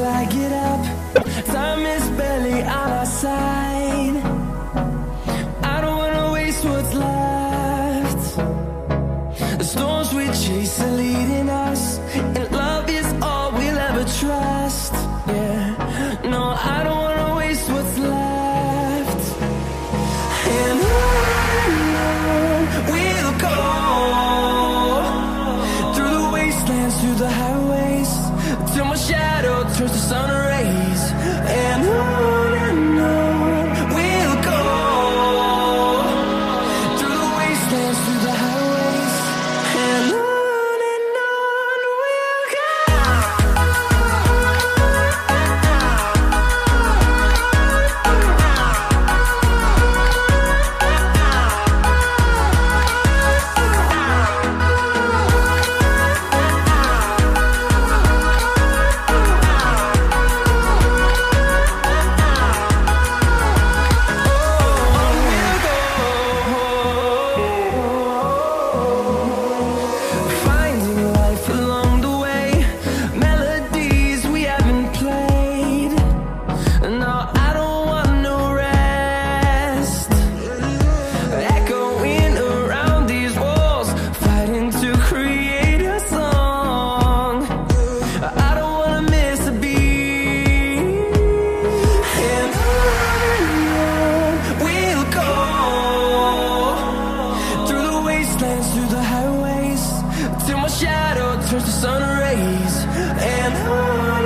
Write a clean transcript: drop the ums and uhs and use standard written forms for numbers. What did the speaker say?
till I get up. Time is barely on our side. I don't wanna waste what's left. The storms we chase are leading us, and love is all we'll ever trust. Yeah, no, I don't wanna waste what's left. And on we'll go, through the wastelands, through the highways, till my shadow turns to sun rays. And on we'll go, through the wastelands, through the highways, and on we'll go. Finding life along the way, melodies we haven't played. No, I don't want no rest. Echoing around these walls, fighting to create a song. I don't wanna miss a beat. And on we'll go, through the wastelands, through the highways, till my shadow turns to sun rays. And on